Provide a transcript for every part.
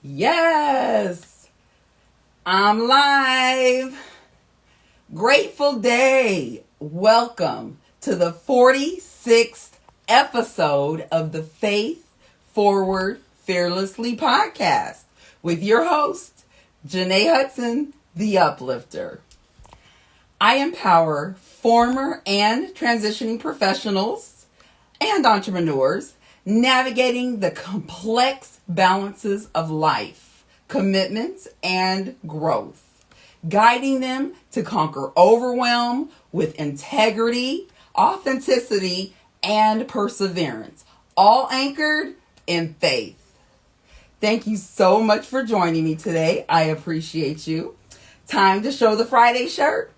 Yes, I'm live. Grateful day. Welcome to the 46th episode of the Faith Forward Fearlessly podcast with your host, Jenée Hudson, the Uplifter. I empower former and transitioning professionals and entrepreneurs navigating the complex balances of life, commitments, and growth, guiding them to conquer overwhelm with integrity, authenticity, and perseverance, all anchored in faith. Thank you so much for joining me today. I appreciate you. Time to show the Friday shirt.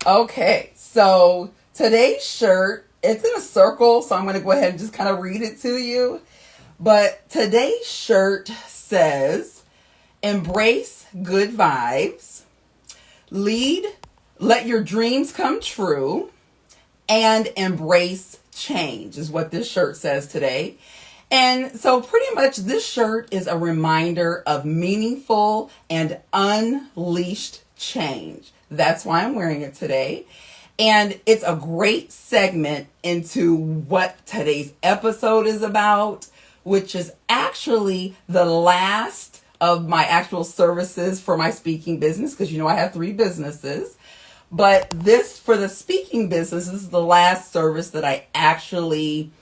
Okay, so today's shirt, it's in a circle, so I'm going to go ahead and just kind of read it to you. But today's shirt says, embrace good vibes, let your dreams come true, and embrace change is what this shirt says today. And so pretty much this shirt is a reminder of meaningful and unleashed change. That's why I'm wearing it today. And it's a great segment into what today's episode is about, which is actually the last of my actual services for my speaking business, because I have 3 businesses. But this, for the speaking business, this is the last service that I actually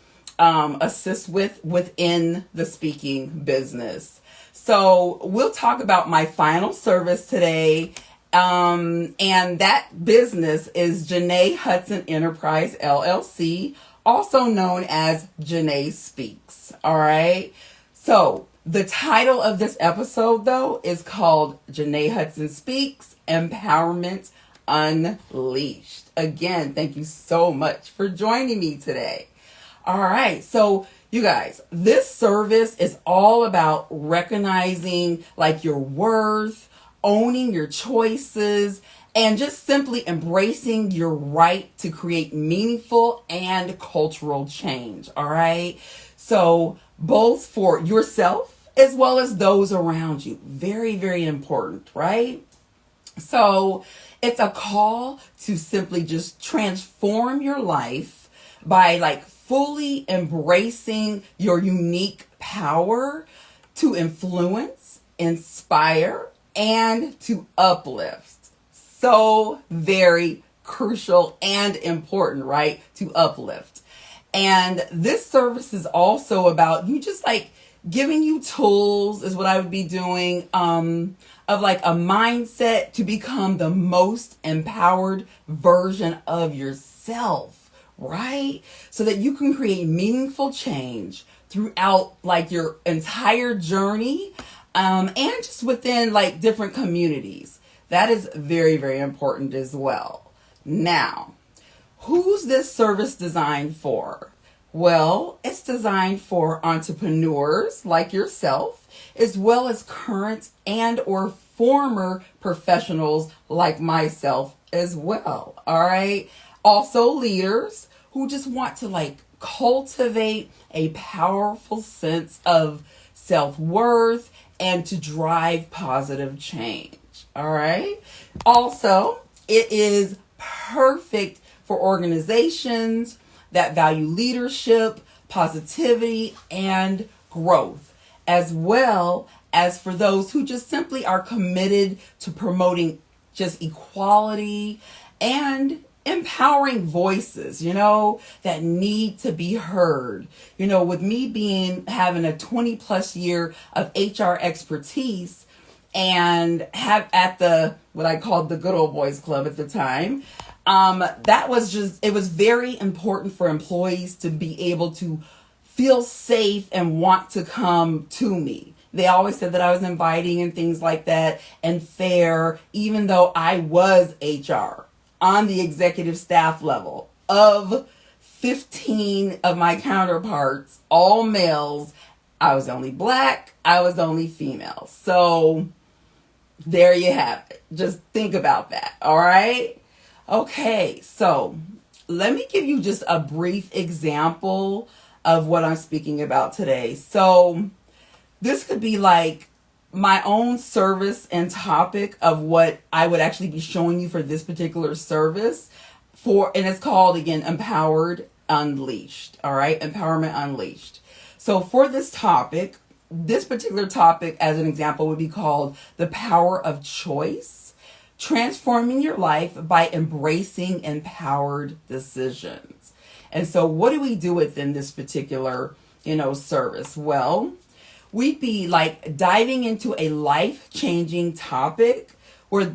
assist with within the speaking business. So we'll talk about my final service today. And that business is Jenée Hudson Enterprise, LLC, also known as Jenée Speaks. All right. So the title of this episode, though, is called Jenée Hudson Speaks, Empowerment Unleashed. Again, thank you so much for joining me today. All right. So you guys, this service is all about recognizing your worth, owning your choices, and just simply embracing your right to create meaningful and cultural change. All right. So both for yourself as well as those around you. Very, very important, right? So it's a call to simply just transform your life by fully embracing your unique power to influence, inspire, and to uplift. So very crucial and important, right? To uplift. And this service is also about you just giving you tools is what I would be doing, of a mindset to become the most empowered version of yourself, right? So that you can create meaningful change throughout your entire journey. And just within different communities. That is very, very important as well. Now, who's this service designed for? Well, it's designed for entrepreneurs like yourself, as well as current and or former professionals like myself as well. All right. Also leaders who just want to cultivate a powerful sense of self-worth and to drive positive change. All right. Also, it is perfect for organizations that value leadership, positivity, and growth, as well as for those who just simply are committed to promoting just equality and empowering voices, that need to be heard. With me having a 20 plus year of HR expertise and have at what I called the good old boys club at the time, it was very important for employees to be able to feel safe and want to come to me. They always said that I was inviting and things like that and fair, even though I was HR on the executive staff level of 15 of my counterparts, all males. I was only Black. I was only female. So there you have it. Just think about that. All right. Okay. So let me give you just a brief example of what I'm speaking about today. So this could be my own service and topic of what I would actually be showing you for this particular service and it's called again, Empowered Unleashed. All right. Empowerment Unleashed. So for this particular topic as an example would be called the power of choice, transforming your life by embracing empowered decisions. And so what do we do within this particular, service? Well, we'd be like diving into a life-changing topic where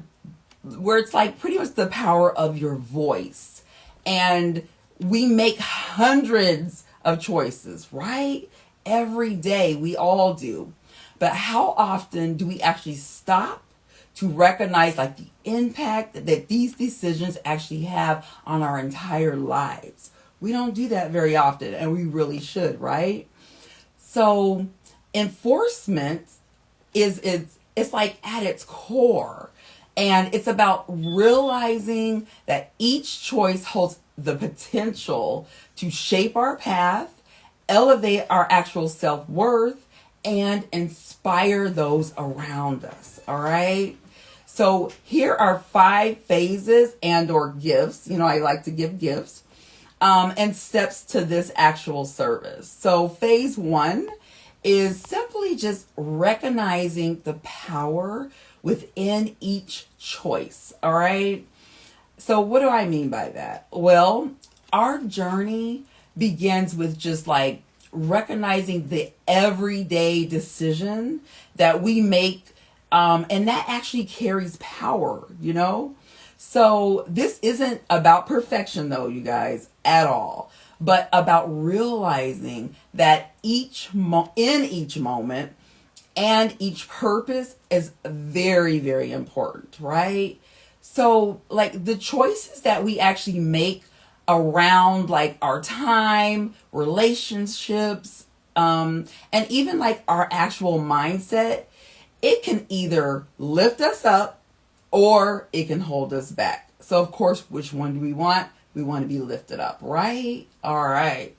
it's like pretty much the power of your voice. And we make hundreds of choices, right? Every day we all do. But how often do we actually stop to recognize like the impact that these decisions actually have on our entire lives? We don't do that very often, and we really should, right? So enforcement it's like at its core, and it's about realizing that each choice holds the potential to shape our path, elevate our actual self-worth, and inspire those around us. All right. So here are 5 phases and or gifts. I like to give gifts and steps to this actual service. So phase 1 is simply just recognizing the power within each choice. All right. So what do I mean by that? Well, our journey begins with just like recognizing the everyday decision that we make. And that actually carries power, So this isn't about perfection though, you guys, at all, but about realizing that in each moment and each purpose is very, very important, right? So like the choices that we actually make around like our time, relationships, and even like our actual mindset, it can either lift us up or it can hold us back. So of course, which one do we want? We want to be lifted up, right? All right.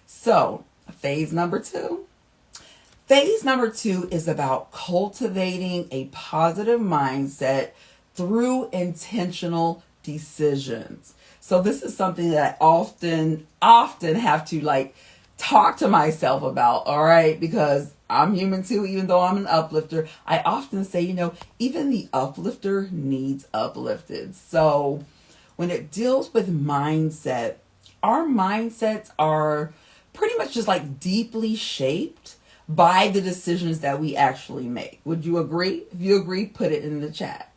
So phase number 2. Phase number 2 is about cultivating a positive mindset through intentional decisions. So this is something that I often have to like talk to myself about, all right? Because I'm human too, even though I'm an uplifter. I often say, even the uplifter needs uplifted. So when it deals with mindset, our mindsets are pretty much just like deeply shaped by the decisions that we actually make. Would you agree? If you agree, put it in the chat.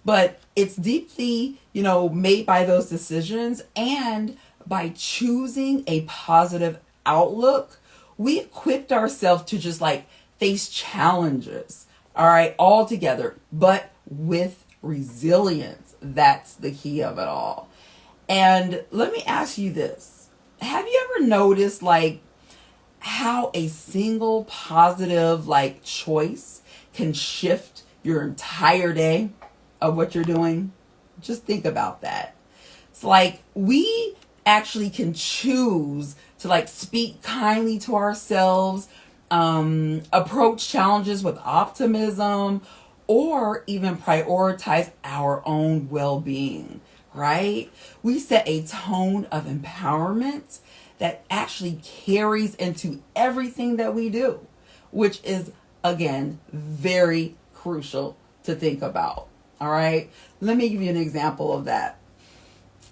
But it's deeply, made by those decisions, and by choosing a positive outlook, we equipped ourselves to just like face challenges, all right, all together, but with resilience. That's the key of it all. And let me ask you this. Have you ever noticed like how a single positive like choice can shift your entire day of what you're doing? Just think about that. It's like we actually can choose to like speak kindly to ourselves, approach challenges with optimism, or even prioritize our own well-being, right? We set a tone of empowerment that actually carries into everything that we do, which is, again, very crucial to think about. All right. Let me give you an example of that.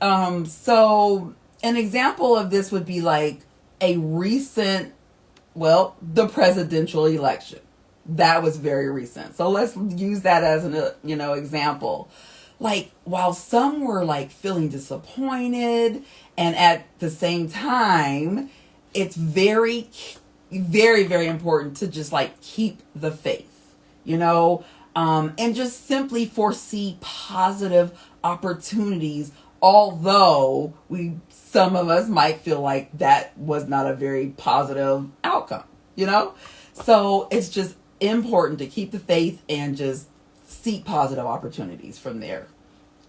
So an example of this would be like a recent, the presidential election. That was very recent. So let's use that as an, example. Like while some were like feeling disappointed, and at the same time, it's very, very, very important to just like keep the faith, and just simply foresee positive opportunities, although some of us might feel like that was not a very positive outcome, So it's just important to keep the faith and just seek positive opportunities from there.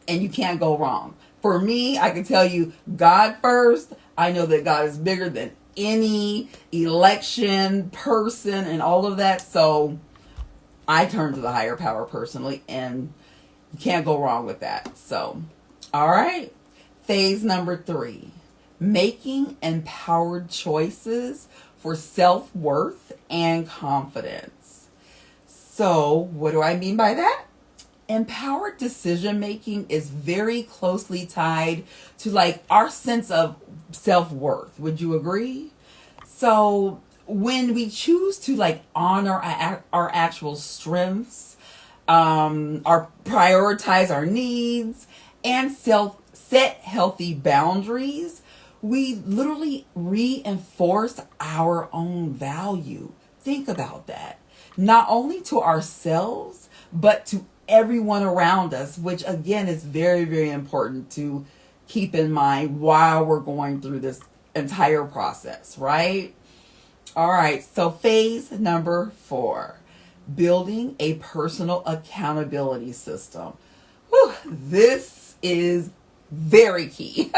And you can't go wrong. For me, I can tell you, God first. I know that God is bigger than any election, person, and all of that. So I turn to the higher power personally, and you can't go wrong with that. So, all right. Phase number 3, making empowered choices for self-worth and confidence. So, what do I mean by that? Empowered decision making is very closely tied to like our sense of self-worth. Would you agree? So, when we choose to like honor our actual strengths, our prioritize our needs, and set healthy boundaries, we literally reinforce our own value. Think about that. Not only to ourselves, but to everyone around us, which again is very, very important to keep in mind while we're going through this entire process, right? All right, so phase number 4, building a personal accountability system. Whew, this is very key.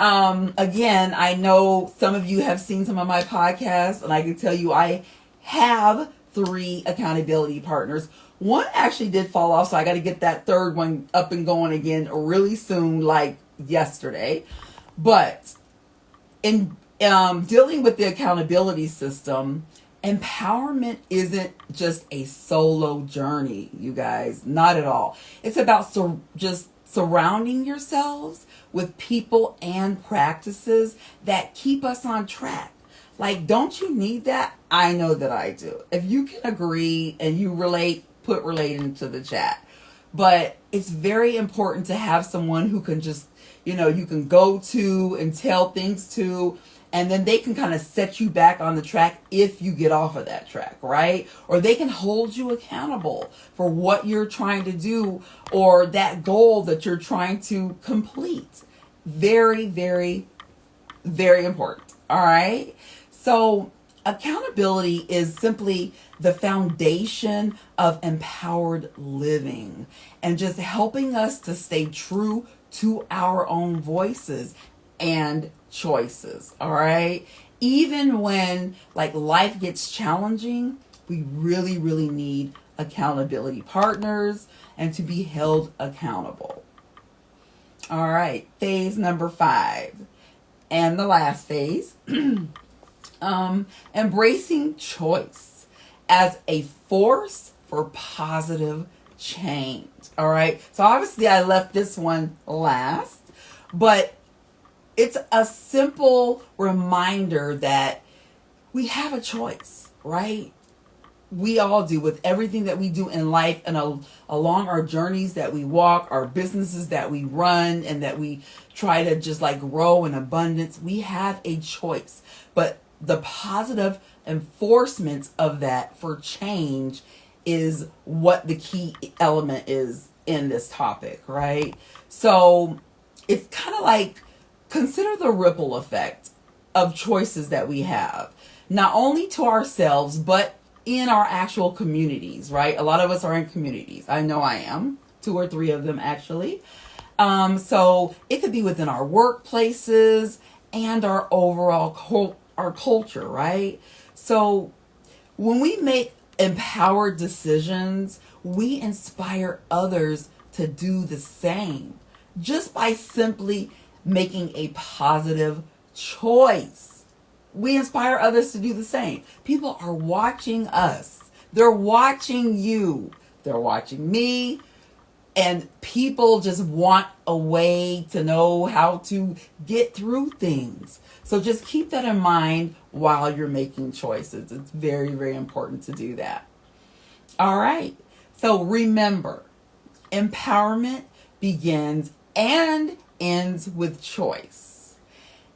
Again, I know some of you have seen some of my podcasts, and I can tell you I have 3 accountability partners. One actually did fall off, so I got to get that third one up and going again really soon, like yesterday. But in dealing with the accountability system, empowerment isn't just a solo journey, you guys. Not at all. It's about just surrounding yourselves with people and practices that keep us on track. Like, don't you need that? I know that I do. If you can agree and you relate, put relate into the chat. But it's very important to have someone who can just, you can go to and tell things to, and then they can kind of set you back on the track if you get off of that track, right? Or they can hold you accountable for what you're trying to do or that goal that you're trying to complete. Very, very, very important. All right. So accountability is simply the foundation of empowered living and just helping us to stay true to our own voices and choices. All right. Even when like life gets challenging, we really, really need accountability partners and to be held accountable. All right. Phase number 5 and the last phase, embracing choice as a force for positive change. All right. So obviously I left this one last, but it's a simple reminder that we have a choice, right? We all do with everything that we do in life and along our journeys that we walk, our businesses that we run, and that we try to just like grow in abundance. We have a choice, but the positive enforcements of that for change is what the key element is in this topic, right? So it's kind of like, consider the ripple effect of choices that we have, not only to ourselves, but in our actual communities, right? A lot of us are in communities. I know I am, 2 or 3 of them actually. So it could be within our workplaces and our overall our culture, right? So when we make empowered decisions, we inspire others to do the same just by simply making a positive choice. We inspire others to do the same. People are watching us. They're watching you. They're watching me. And people just want a way to know how to get through things. So just keep that in mind while you're making choices. It's very, very important to do that. All right. So remember, empowerment begins and ends with choice.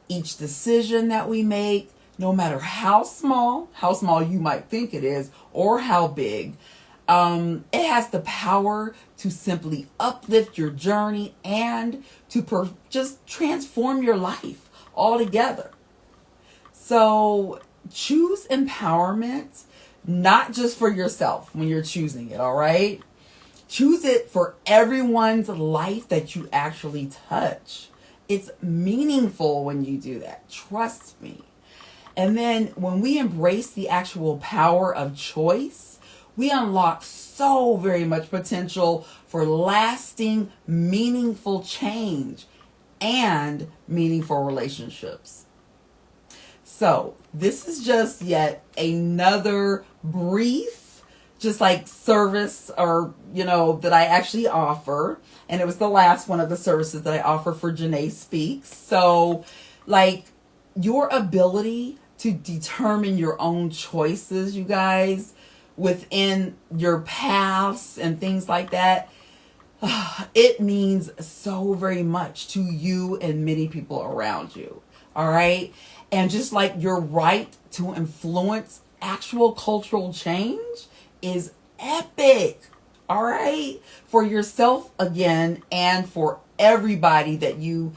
Each decision that we make, no matter how small you might think it is, or how big, it has the power to simply uplift your journey and to just transform your life altogether. So choose empowerment, not just for yourself when you're choosing it, all right? Choose it for everyone's life that you actually touch. It's meaningful when you do that. Trust me. And then when we embrace the actual power of choice, we unlock so very much potential for lasting, meaningful change and meaningful relationships. So this is just yet another brief, just like service or, that I actually offer. And it was the last one of the services that I offer for Jenée Speaks. So like your ability to determine your own choices, you guys, within your paths and things like that, it means so very much to you and many people around you. All right. And just like your right to influence actual cultural change is epic. All right. For yourself again, and for everybody that you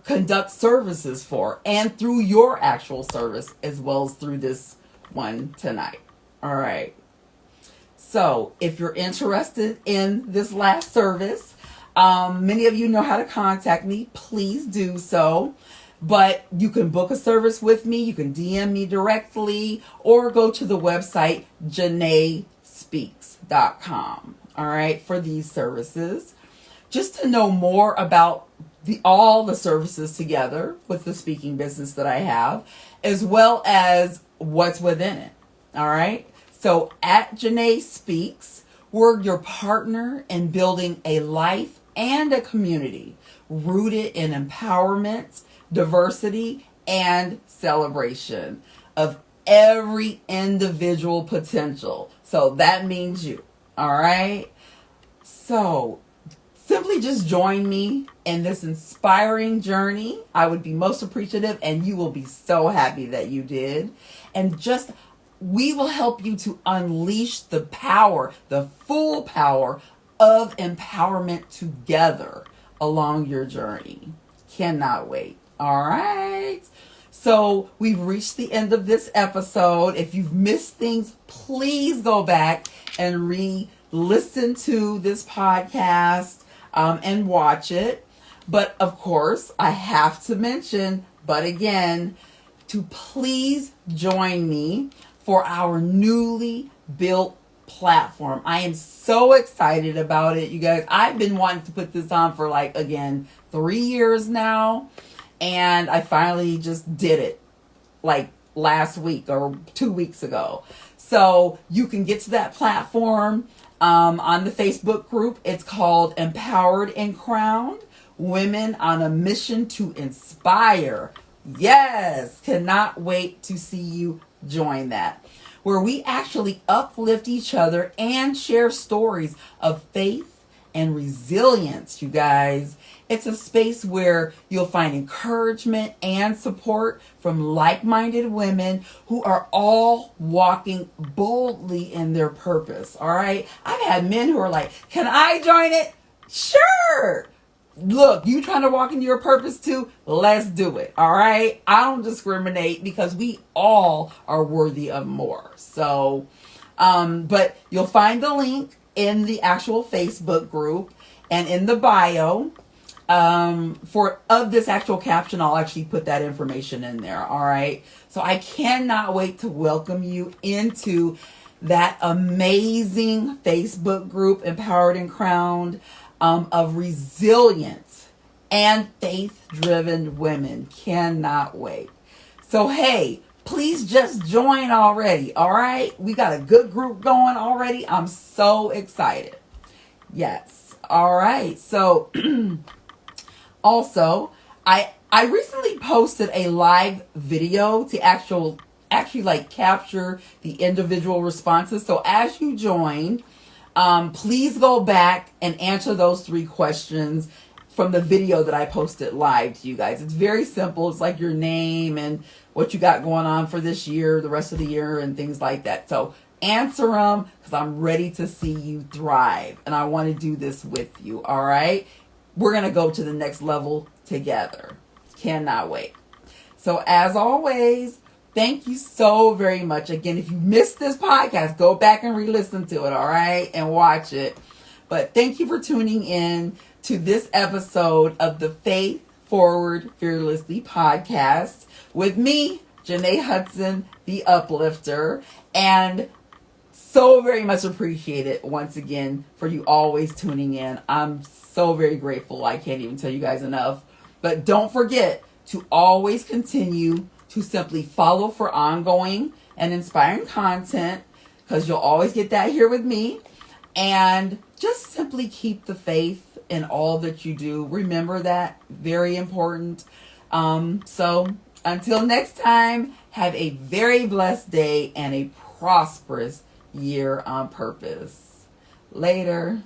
conduct services for, and through your actual service, as well as through this one tonight. All right. So if you're interested in this last service, many of you know how to contact me. Please do so. But you can book a service with me. You can DM me directly or go to the website JeneeSpeaks.com. All right, for these services. Just to know more about all the services together with the speaking business that I have, as well as what's within it. All right. So at Jenée Speaks, we're your partner in building a life and a community rooted in empowerment, diversity, and celebration of every individual potential. So that means you. All right. So simply just join me in this inspiring journey. I would be most appreciative, and you will be so happy that you did. And we will help you to unleash the power, the full power of empowerment together along your journey. Cannot wait. All right. So we've reached the end of this episode. If you've missed things, please go back and re-listen to this podcast and watch it. But of course, I have to mention, but again, to please join me for our newly built platform. I am so excited about it, you guys. I've been wanting to put this on for 3 years now. And I finally just did it last week or 2 weeks ago. So you can get to that platform on the Facebook group. It's called Empowered and Crowned, Women on a Mission to Inspire. Yes, cannot wait to see you join that, where we actually uplift each other and share stories of faith and resilience, you guys. It's a space where you'll find encouragement and support from like-minded women who are all walking boldly in their purpose. All right. I've had men who are like, can I join it? Sure. Look, you trying to walk into your purpose too? Let's do it. All right. I don't discriminate because we all are worthy of more. So, but you'll find the link in the actual Facebook group and in the bio. Of this actual caption, I'll actually put that information in there. All right. So I cannot wait to welcome you into that amazing Facebook group, Empowered and Crowned, of resilient and faith-driven women. Cannot wait. So, hey, please just join already. All right. We got a good group going already. I'm so excited. Yes. All right. So, also, I recently posted a live video to actually capture the individual responses. So as you join, please go back and answer those 3 questions from the video that I posted live to you guys. It's very simple. It's like your name and what you got going on for this year, the rest of the year, and things like that. So answer them because I'm ready to see you thrive. And I want to do this with you. All right. We're going to go to the next level together. Cannot wait. So as always, thank you so very much. Again, if you missed this podcast, go back and re-listen to it, all right? And watch it. But thank you for tuning in to this episode of the Faith Forward Fearlessly podcast with me, Jenée Hudson, the Uplifter. And so very much appreciate it once again for you always tuning in. I'm so very grateful. I can't even tell you guys enough. But don't forget to always continue to simply follow for ongoing and inspiring content, because you'll always get that here with me. And just simply keep the faith in all that you do. Remember that, very important. So until next time, have a very blessed day and a prosperous year on purpose. Later.